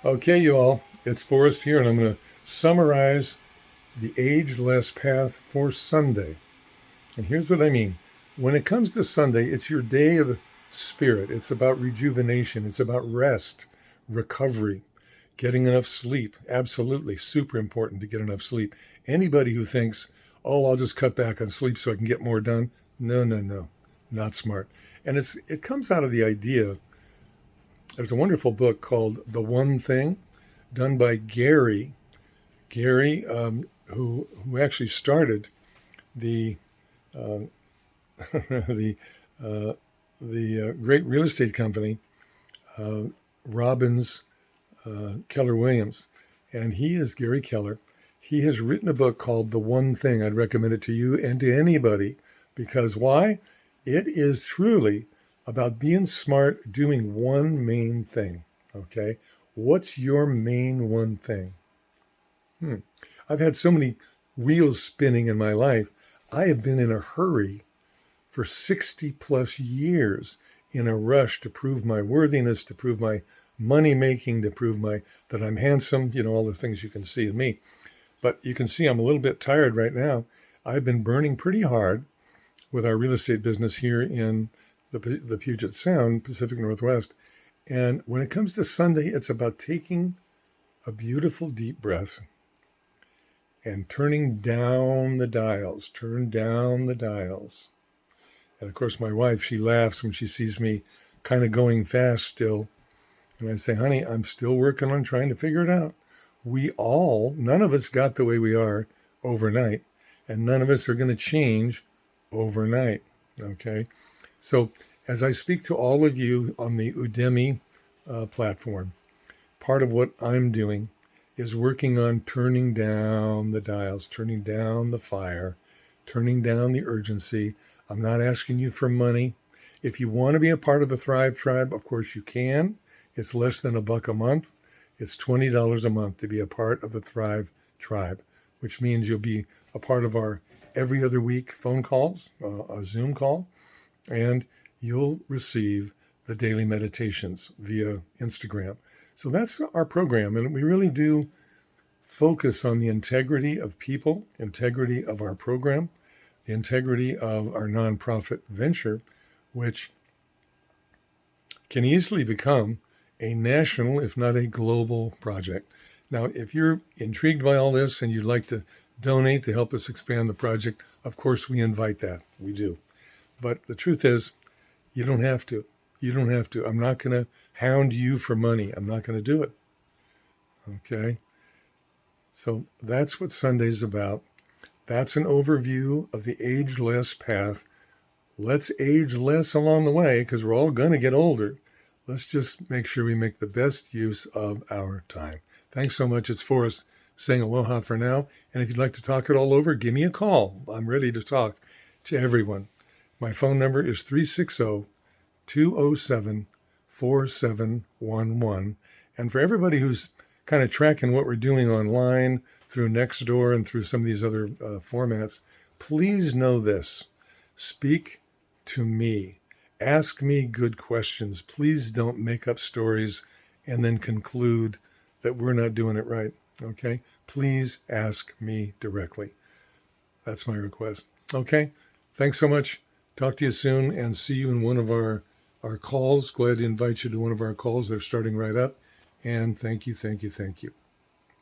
Okay, you all, it's Forrest here, and I'm going to summarize the age-less path for Sunday. And here's what I mean. When it comes to Sunday, it's your day of spirit. It's about rejuvenation. It's about rest, recovery, getting enough sleep. Absolutely, super important to get enough sleep. Anybody who thinks, oh, I'll just cut back on sleep so I can get more done, no, no, no, not smart. And it comes out of the idea. There's a wonderful book called The One Thing, done by Gary, who actually started the uh, the uh, great real estate company, uh, Robbins Keller Williams, and he is Gary Keller. He has written a book called The One Thing. I'd recommend it to you and to anybody because why? It is truly about being smart, doing one main thing. Okay, what's your main one thing? Hmm. I've had so many wheels spinning in my life. I have been in a hurry for 60 plus years in a rush to prove my worthiness, to prove my money making, to prove that I'm handsome, all the things you can see in me. But you can see I'm a little bit tired right now. I've been burning pretty hard with our real estate business here in the Puget Sound, Pacific Northwest. And when it comes to Sunday, it's about taking a beautiful deep breath and turning down the dials, turn down the dials. And of course, my wife, she laughs when she sees me kind of going fast still. And I say, honey, I'm still working on trying to figure it out. None of us got the way we are overnight, and none of us are going to change overnight. Okay. So as I speak to all of you on the Udemy platform, part of what I'm doing is working on turning down the dials, turning down the fire, turning down the urgency. I'm not asking you for money. If you want to be a part of the Thrive Tribe, of course you can. It's less than $1 a month. It's $20 a month to be a part of the Thrive Tribe, which means you'll be a part of our every other week phone calls, a Zoom call, and you'll receive the daily meditations via Instagram. So that's our program. And we really do focus on the integrity of people, integrity of our program, the integrity of our nonprofit venture, which can easily become a national, if not a global project. Now, if you're intrigued by all this and you'd like to donate to help us expand the project, of course, we invite that. We do. But the truth is, you don't have to. You don't have to. I'm not going to hound you for money. I'm not going to do it. Okay? So that's what Sunday's about. That's an overview of the age-less path. Let's age less along the way because we're all going to get older. Let's just make sure we make the best use of our time. Thanks so much. It's Forrest saying aloha for now. And if you'd like to talk it all over, give me a call. I'm ready to talk to everyone. My phone number is 360-207-4711. And for everybody who's kind of tracking what we're doing online through Nextdoor and through some of these other formats, please know this. Speak to me. Ask me good questions. Please don't make up stories and then conclude that we're not doing it right. Okay? Please ask me directly. That's my request. Okay? Thanks so much. Talk to you soon and see you in one of our calls. Glad to invite you to one of our calls. They're starting right up. And thank you, thank you, thank you.